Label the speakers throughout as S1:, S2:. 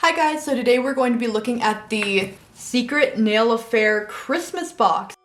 S1: Hi guys, so today we're going to be looking at the Secret Nail Affair Christmas box.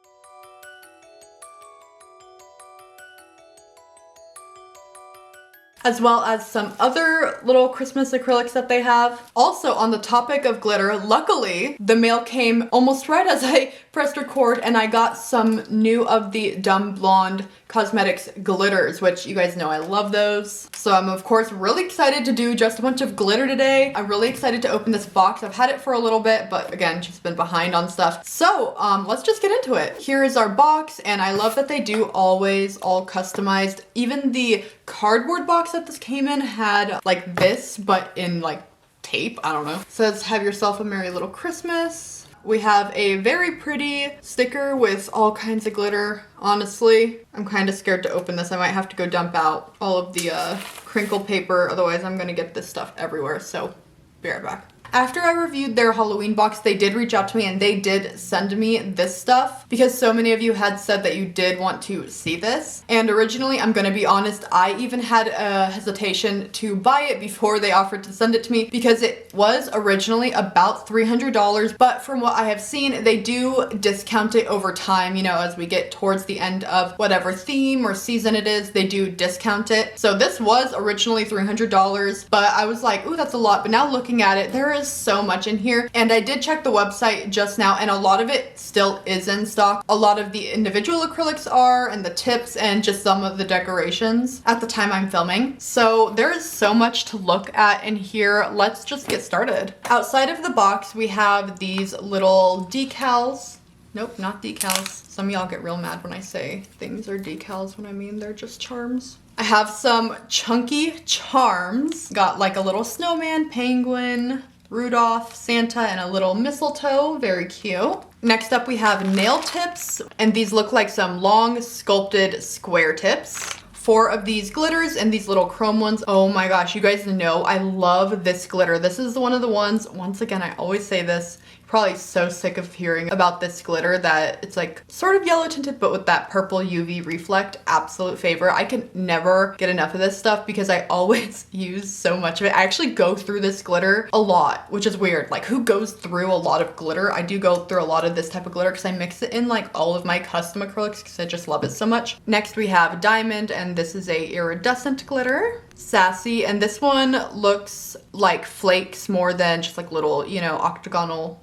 S1: As well as some other little Christmas acrylics that they have. Also, on the topic of glitter, luckily the mail came almost right as I pressed record and I got some new of the Dumb Blonde Cosmetics glitters, which you guys know I love those. So I'm of course really excited to do just a bunch of glitter today. I'm really excited to open this box. I've had it for a little bit, but again, just been behind on stuff. So let's just get into it. Here is our box, and I love that they do always all customized. Even the cardboard box that this came in had like this, but in like tape, I don't know. It says, "Have yourself a merry little Christmas." We have a very pretty sticker with all kinds of glitter. Honestly, I'm kind of scared to open this. I might have to go dump out all of the crinkle paper, otherwise I'm gonna get this stuff everywhere, so be right back. After I reviewed their Halloween box, they did reach out to me and they did send me this stuff because so many of you had said that you did want to see this. And originally, I'm gonna be honest, I even had a hesitation to buy it before they offered to send it to me because it was originally about $300, but from what I have seen, they do discount it over time, you know, as we get towards the end of whatever theme or season it is, they do discount it. So this was originally $300, but I was like, ooh, that's a lot. But now looking at it, there is so much in here, and I did check the website just now and a lot of it still is in stock. A lot of the individual acrylics are, and the tips, and just some of the decorations at the time I'm filming. So there is so much to look at in here. Let's just get started. Outside of the box, we have these little decals. Nope, not decals. Some of y'all get real mad when I say things are decals when I mean they're just charms. I have some chunky charms. Got like a little snowman, penguin, Rudolph, Santa, and a little mistletoe. Very cute. Next up we have nail tips, and these look like some long sculpted square tips. 4 of these glitters and these little chrome ones. Oh my gosh, you guys know I love this glitter. This is one of the ones, once again, I always say this, probably so sick of hearing about this glitter that it's like sort of yellow tinted but with that purple UV reflect. Absolute favorite. I can never get enough of this stuff because I always use so much of it. I actually go through this glitter a lot, which is weird. Like, who goes through a lot of glitter? I do go through a lot of this type of glitter because I mix it in like all of my custom acrylics because I just love it so much. Next we have diamond, and this is a iridescent glitter. Sassy, and this one looks like flakes more than just like little, you know, octagonal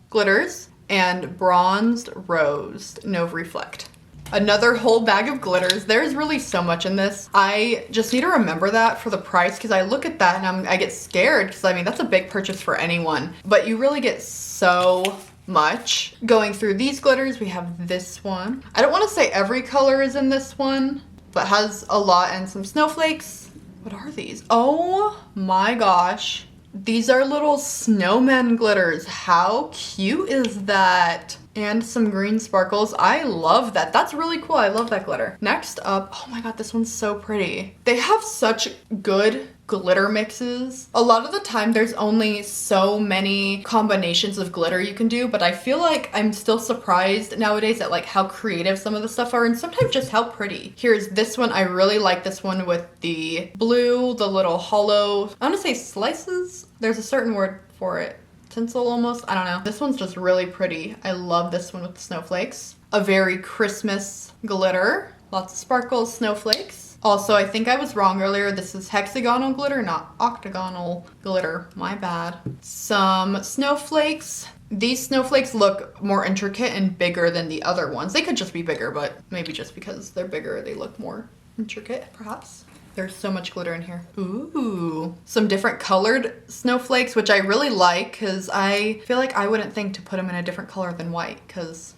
S1: glitters. And bronzed rose, no reflect. Another whole bag of glitters. There's really so much in this. I just need to remember that for the price because I look at that and I get scared because I mean that's a big purchase for anyone, but you really get so much. Going through these glitters, we have this one. I don't want to say every color is in this one, but has a lot, and some snowflakes. What are these? Oh my gosh. These are little snowman glitters. How cute is that? And some green sparkles. I love that. That's really cool. I love that glitter. Next up, oh my god, this one's so pretty. They have such good glitter mixes. A lot of the time there's only so many combinations of glitter you can do, but I feel like I'm still surprised nowadays at like how creative some of the stuff are, and sometimes just how pretty. Here's this one. I really like this one with the blue, the little hollow, I want to say slices. There's a certain word for it. Tinsel almost, I don't know. This one's just really pretty. I love this one with the snowflakes. A very Christmas glitter. Lots of sparkles, snowflakes. Also, I think I was wrong earlier. This is hexagonal glitter, not octagonal glitter. My bad. Some snowflakes. These snowflakes look more intricate and bigger than the other ones. They could just be bigger, but maybe just because they're bigger, they look more intricate, perhaps. There's so much glitter in here. Ooh, some different colored snowflakes, which I really like because I feel like I wouldn't think to put them in a different color than white because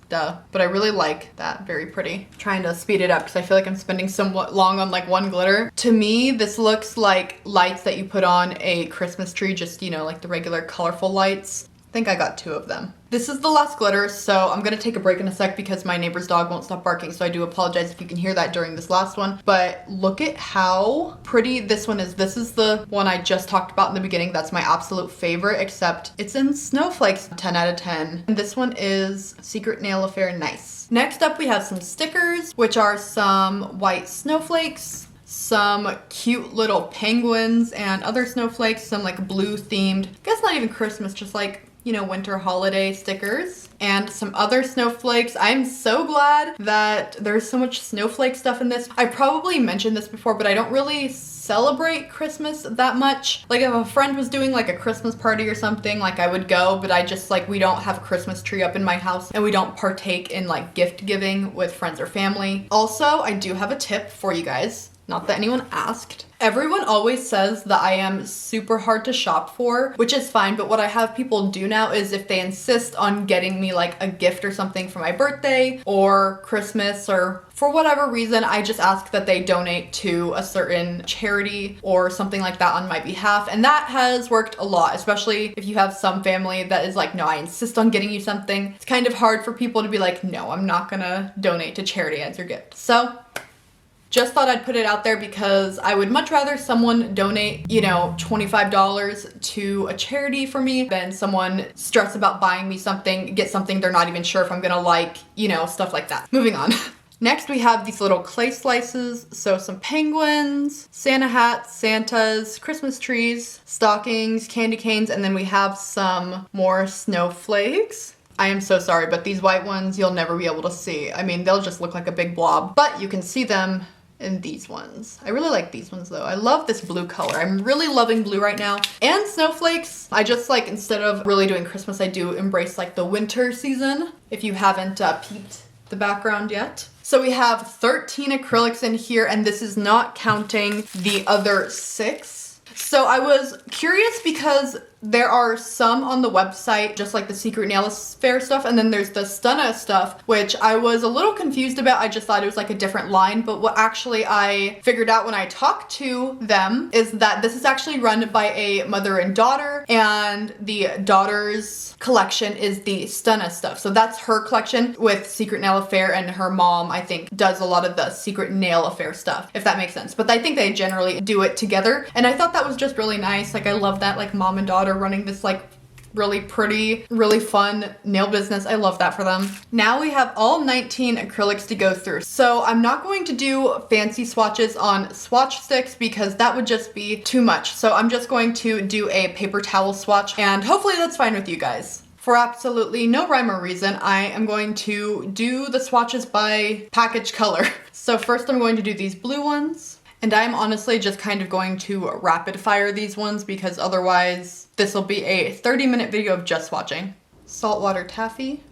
S1: duh. But I really like that. Very pretty. Trying to speed it up because I feel like I'm spending somewhat long on like one glitter. To me, this looks like lights that you put on a Christmas tree, just, you know, like the regular colorful lights. I think I got 2 of them. This is the last glitter, so I'm gonna take a break in a sec because my neighbor's dog won't stop barking, so I do apologize if you can hear that during this last one. But look at how pretty this one is. This is the one I just talked about in the beginning. That's my absolute favorite, except it's in snowflakes. 10 out of 10. And this one is Secret Nail Affair Nice. Next up, we have some stickers, which are some white snowflakes, some cute little penguins and other snowflakes, some like blue themed, I guess not even Christmas, just like, you know, winter holiday stickers, and some other snowflakes. I'm so glad that there's so much snowflake stuff in this. I probably mentioned this before, but I don't really celebrate Christmas that much. Like if a friend was doing like a Christmas party or something, like I would go, but I just like, we don't have a Christmas tree up in my house and we don't partake in like gift giving with friends or family. Also, I do have a tip for you guys. Not that anyone asked. Everyone always says that I am super hard to shop for, which is fine, but what I have people do now is if they insist on getting me like a gift or something for my birthday or Christmas or for whatever reason, I just ask that they donate to a certain charity or something like that on my behalf. And that has worked a lot, especially if you have some family that is like, no, I insist on getting you something. It's kind of hard for people to be like, no, I'm not gonna donate to charity as your gift. So just thought I'd put it out there because I would much rather someone donate, you know, $25 to a charity for me than someone stress about buying me something, get something they're not even sure if I'm gonna like, you know, stuff like that. Moving on. Next, we have these little clay slices. So some penguins, Santa hats, Santas, Christmas trees, stockings, candy canes, and then we have some more snowflakes. I am so sorry, but these white ones you'll never be able to see. I mean, they'll just look like a big blob, but you can see them in these ones. I really like these ones though. I love this blue color. I'm really loving blue right now. And snowflakes. I just like, instead of really doing Christmas, I do embrace like the winter season, if you haven't peeped the background yet. So we have 13 acrylics in here, and this is not counting the other 6. So I was curious because there are some on the website, just like the Secret Nail Fair stuff, and then there's the Stunna stuff, which I was a little confused about. I just thought it was like a different line, but what actually I figured out when I talked to them is that this is actually run by a mother and daughter, and the daughter's collection is the Stunna stuff. So that's her collection with Secret Nail Affair, and her mom, I think, does a lot of the Secret Nail Affair stuff, if that makes sense. But I think they generally do it together, and I thought that was just really nice. Like I love that, like mom and daughter running this like really pretty, really fun nail business. I love that for them. Now we have all 19 acrylics to go through. So I'm not going to do fancy swatches on swatch sticks because that would just be too much. So I'm just going to do a paper towel swatch, and hopefully that's fine with you guys. For absolutely no rhyme or reason, I am going to do the swatches by package color. So first I'm going to do these blue ones. And I'm honestly just kind of going to rapid fire these ones because otherwise this will be a 30-minute video of just swatching. Saltwater Taffy.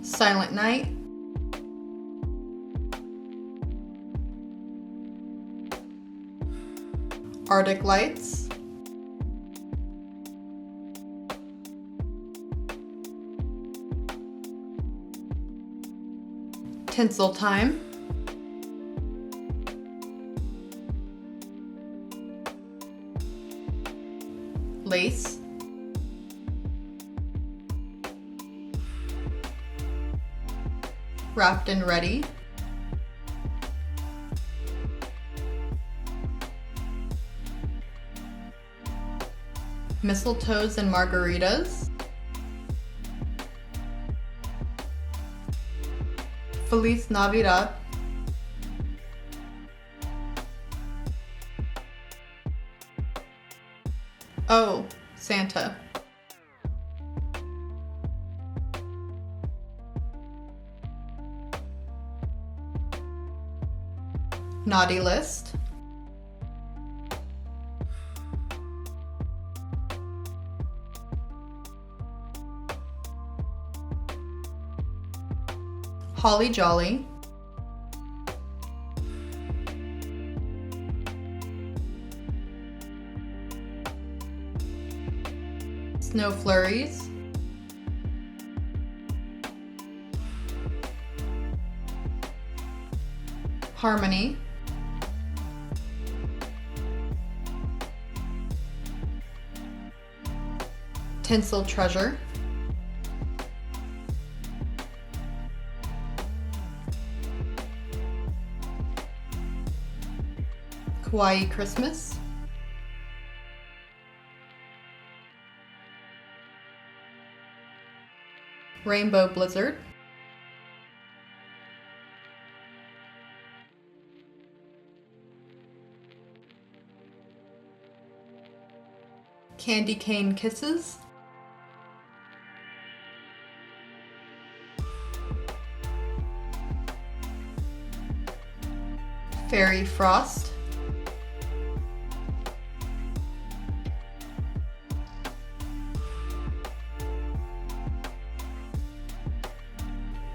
S1: Silent Night. Arctic Lights. Tinsel Time. Lace. Wrapped and Ready. Mistletoes and Margaritas. Feliz Navidad. Oh, Santa. Naughty List. Holly Jolly. Snow Flurries. Harmony. Tinsel Treasure. Kawaii Christmas. Rainbow Blizzard. Candy Cane Kisses. Fairy Frost.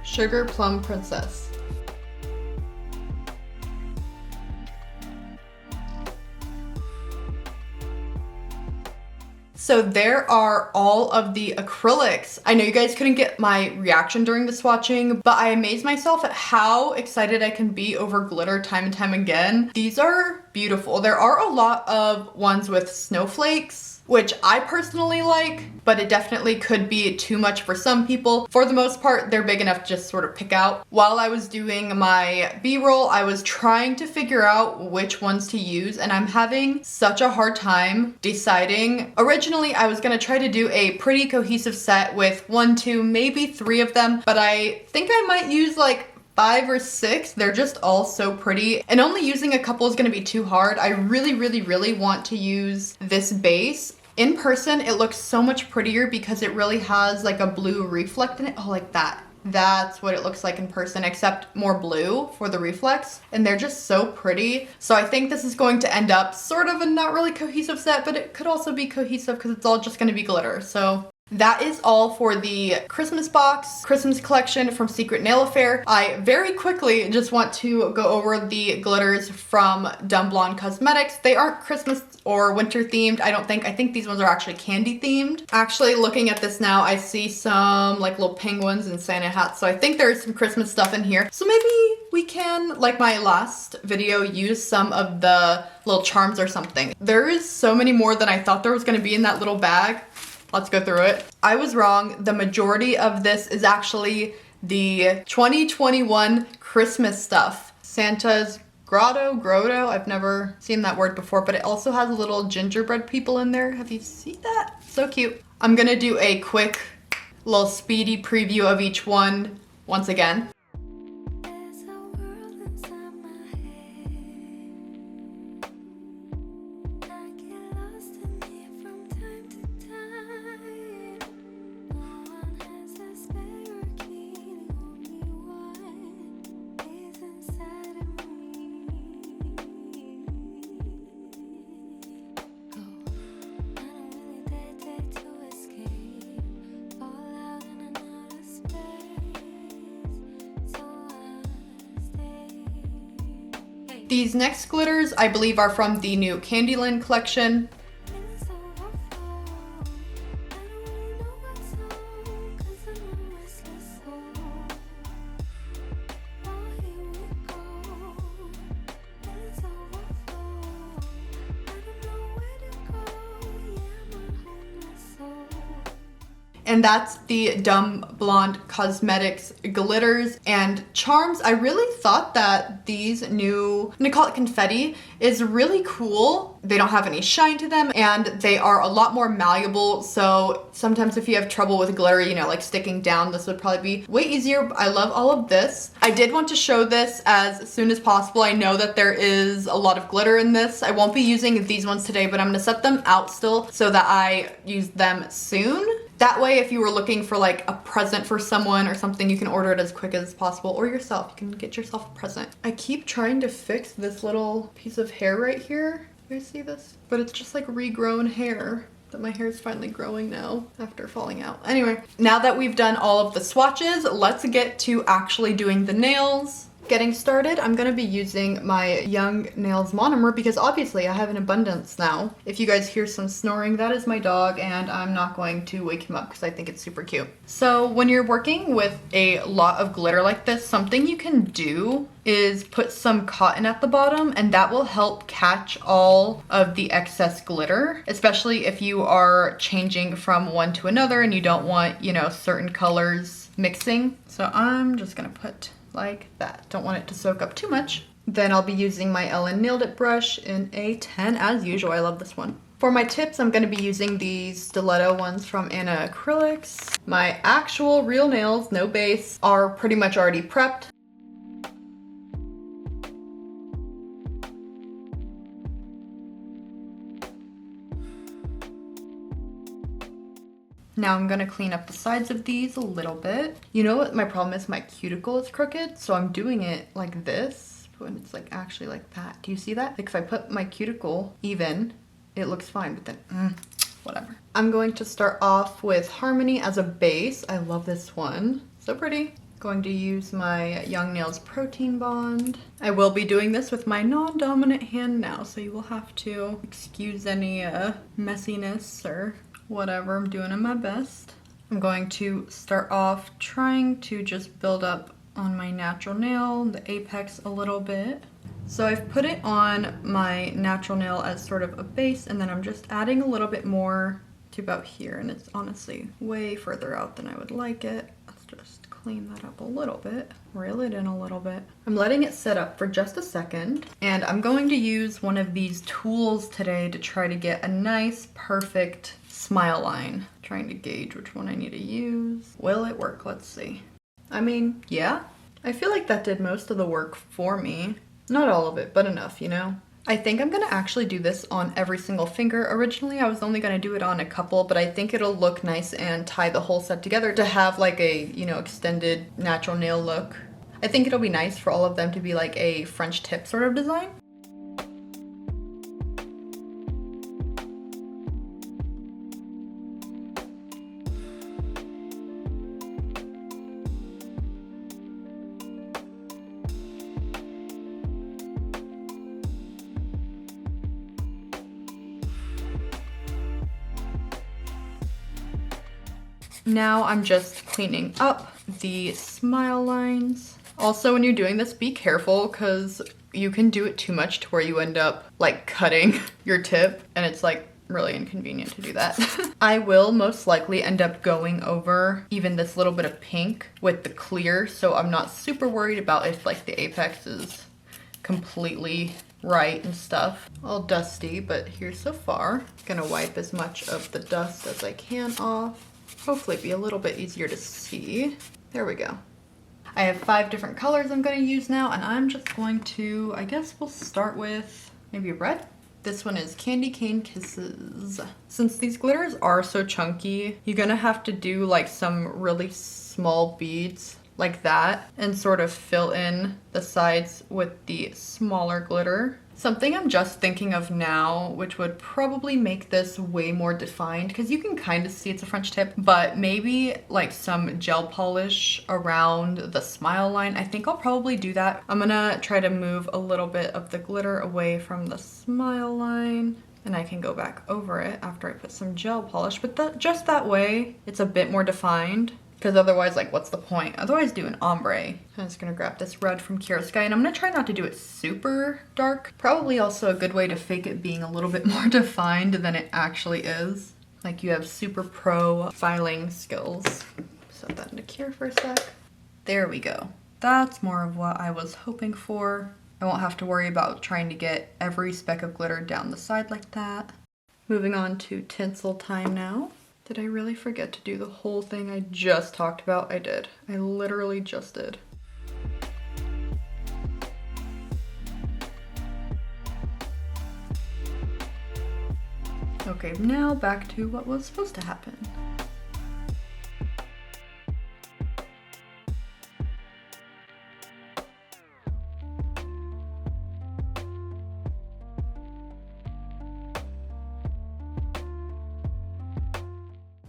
S1: Sugar Plum Princess. So there are all of the acrylics. I know you guys couldn't get my reaction during the swatching, but I amazed myself at how excited I can be over glitter time and time again. These are beautiful. There are a lot of ones with snowflakes, which I personally like, but it definitely could be too much for some people. For the most part, they're big enough to just sort of pick out. While I was doing my B-roll, I was trying to figure out which ones to use, and I'm having such a hard time deciding. Originally, I was gonna try to do a pretty cohesive set with 1, 2, maybe 3 of them, but I think I might use like 5 or 6. They're just all so pretty, and only using a couple is gonna be too hard. I really want to use this base. In person, it looks so much prettier because it really has like a blue reflect in it. Oh, like that. That's what it looks like in person, except more blue for the reflex. And they're just so pretty. So I think this is going to end up sort of a not really cohesive set, but it could also be cohesive because it's all just gonna be glitter. So that is all for the Christmas box, Christmas collection from Secret Nail Affair. I very quickly just want to go over the glitters from Dumb Blonde Cosmetics. They aren't Christmas or winter themed, I don't think. I think these ones are actually candy themed. Actually, looking at this now, I see some like little penguins and Santa hats, so I think there's some Christmas stuff in here. So maybe we can, like my last video, use some of the little charms or something. There is so many more than I thought there was gonna be in that little bag. Let's go through it. I was wrong. The majority of this is actually the 2021 Christmas stuff. Santa's grotto. I've never seen that word before, but it also has little gingerbread people in there. Have you seen that? So cute. I'm gonna do a quick little speedy preview of each one once again. These next glitters, I believe, are from the new Candyland collection. And that's the Dumb Blonde Cosmetics glitters and charms. I really thought that these new, I'm gonna call it confetti, is really cool. They don't have any shine to them and they are a lot more malleable. So sometimes if you have trouble with glitter, you know, like sticking down, this would probably be way easier. I love all of this. I did want to show this as soon as possible. I know that there is a lot of glitter in this. I won't be using these ones today, but I'm gonna set them out still so that I use them soon. That way, if you were looking for like a present for someone or something, you can order it as quick as possible, or yourself. You can get yourself a present. I keep trying to fix this little piece of hair right here. You guys see this? But it's just like regrown hair that my hair is finally growing now after falling out. Anyway, now that we've done all of the swatches, let's get to actually doing the nails. Getting started, I'm gonna be using my Young Nails monomer because obviously I have an abundance now. If you guys hear some snoring, that is my dog and I'm not going to wake him up because I think it's super cute. So when you're working with a lot of glitter like this, something you can do is put some cotton at the bottom and that will help catch all of the excess glitter, especially if you are changing from one to another and you don't want, you know, certain colors mixing. So I'm just gonna put like that. Don't want it to soak up too much. Then I'll be using my Ellen Nailed It brush in a 10 as usual. I love this one. For my tips, I'm gonna be using these stiletto ones from Acrylics. My actual real nails, no base, are pretty much already prepped. Now I'm gonna clean up the sides of these a little bit. You know what my problem is? My cuticle is crooked, so I'm doing it like this when it's like actually like that. Do you see that? Like if I put my cuticle even, it looks fine, but then whatever. I'm going to start off with Harmony as a base. I love this one. So pretty. Going to use my Young Nails Protein Bond. I will be doing this with my non-dominant hand now, so you will have to excuse any messiness or whatever. I'm doing my best. I'm going to start off trying to just build up on my natural nail, the apex a little bit. So I've put it on my natural nail as sort of a base, and then I'm just adding a little bit more to about here, and it's honestly way further out than I would like it. Let's just clean that up a little bit, reel it in a little bit. I'm letting it set up for just a second, and I'm going to use one of these tools today to try to get a nice, perfect smile line. Trying to gauge which one I need to use. Will it work? Let's see. I mean, yeah. I feel like that did most of the work for me. Not all of it, but enough, you know? I think I'm gonna actually do this on every single finger. Originally, I was only gonna do it on a couple, but I think it'll look nice and tie the whole set together to have like a, you know, extended natural nail look. I think it'll be nice for all of them to be like a French tip sort of design. Now I'm just cleaning up the smile lines. Also, when you're doing this, be careful because you can do it too much to where you end up like cutting your tip, and it's like really inconvenient to do that. I will most likely end up going over even this little bit of pink with the clear, so I'm not super worried about if like the apex is completely right and stuff. All dusty, but here so far. Gonna wipe as much of the dust as I can off. Hopefully be a little bit easier to see. There we go. I have 5 different colors I'm going to use now, and I'm just going to, I guess we'll start with maybe red. This one is Candy Cane Kisses. Since these glitters are so chunky, you're gonna have to do like some really small beads like that and sort of fill in the sides with the smaller glitter. Something I'm just thinking of now, which would probably make this way more defined, because you can kind of see it's a French tip, but maybe like some gel polish around the smile line. I think I'll probably do that. I'm gonna try to move a little bit of the glitter away from the smile line, and I can go back over it after I put some gel polish, but just that way it's a bit more defined. Because otherwise, like, what's the point? Otherwise, do an ombre. I'm just gonna grab this red from Kira Sky, and I'm gonna try not to do it super dark. Probably also a good way to fake it being a little bit more defined than it actually is. Like you have super pro filing skills. Set that into Kira for a sec. There we go. That's more of what I was hoping for. I won't have to worry about trying to get every speck of glitter down the side like that. Moving on to tinsel time now. Did I really forget to do the whole thing I just talked about? I did. I literally just did. Okay, now back to what was supposed to happen.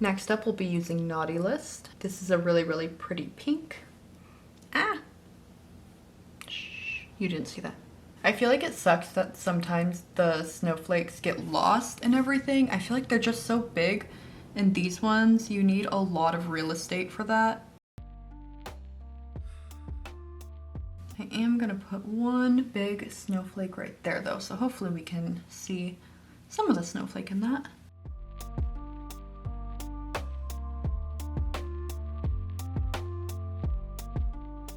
S1: Next up, we'll be using Naughty List. This is a really, really pretty pink. Ah! Shh, you didn't see that. I feel like it sucks that sometimes the snowflakes get lost and everything. I feel like they're just so big, and these ones, you need a lot of real estate for that. I am gonna put one big snowflake right there though, so hopefully we can see some of the snowflake in that.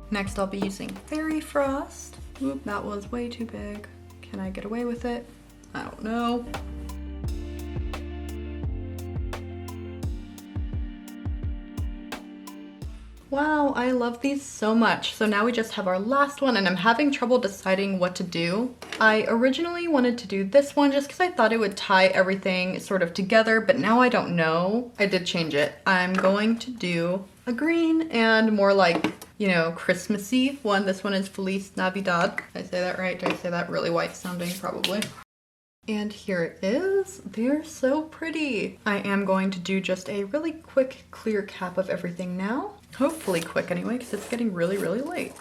S1: Next, I'll be using Fairy Frost. Oop, that was way too big. Can I get away with it? I don't know. Wow, I love these so much. So now we just have our last one and I'm having trouble deciding what to do. I originally wanted to do this one just because I thought it would tie everything sort of together, but now I don't know. I did change it. I'm going to do a green and more like, you know, Christmassy one. This one is Feliz Navidad. Did I say that right? Did I say that really white sounding? Probably. And here it is. They're so pretty. I am going to do just a really quick clear cap of everything now. Hopefully quick anyway, because it's getting really, really late.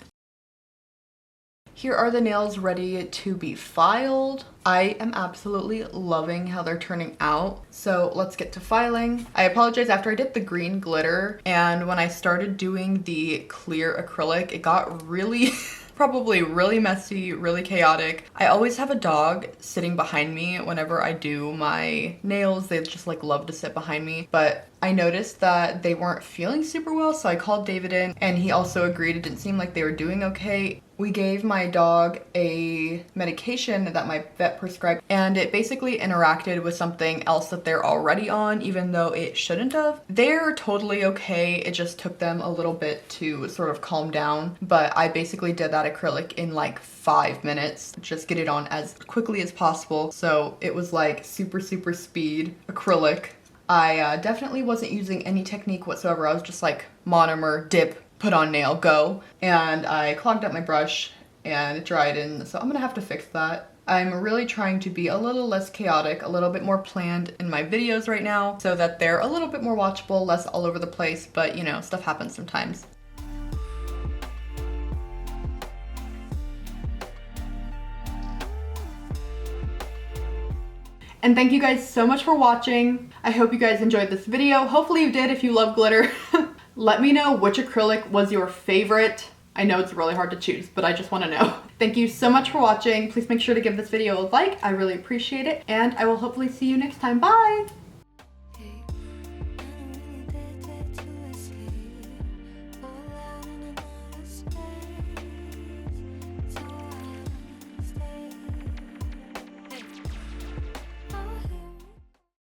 S1: Here are the nails ready to be filed. I am absolutely loving how they're turning out. So let's get to filing. I apologize, after I did the green glitter and when I started doing the clear acrylic, it got really probably really messy, really chaotic. I always have a dog sitting behind me whenever I do my nails. They just like love to sit behind me, but I noticed that they weren't feeling super well, so I called David in and he also agreed. It didn't seem like they were doing okay. We gave my dog a medication that my vet prescribed and it basically interacted with something else that they're already on, even though it shouldn't have. They're totally okay. It just took them a little bit to sort of calm down, but I basically did that acrylic in like 5 minutes, just get it on as quickly as possible. So it was like super speed acrylic. I definitely wasn't using any technique whatsoever. I was just like monomer, dip, put on nail, go. And I clogged up my brush and it dried in, so I'm gonna have to fix that. I'm really trying to be a little less chaotic, a little bit more planned in my videos right now so that they're a little bit more watchable, less all over the place, but you know, stuff happens sometimes. And thank you guys so much for watching. I hope you guys enjoyed this video. Hopefully you did if you love glitter. Let me know which acrylic was your favorite. I know it's really hard to choose, but I just want to know. Thank you so much for watching. Please make sure to give this video a like. I really appreciate it. And I will hopefully see you next time. Bye!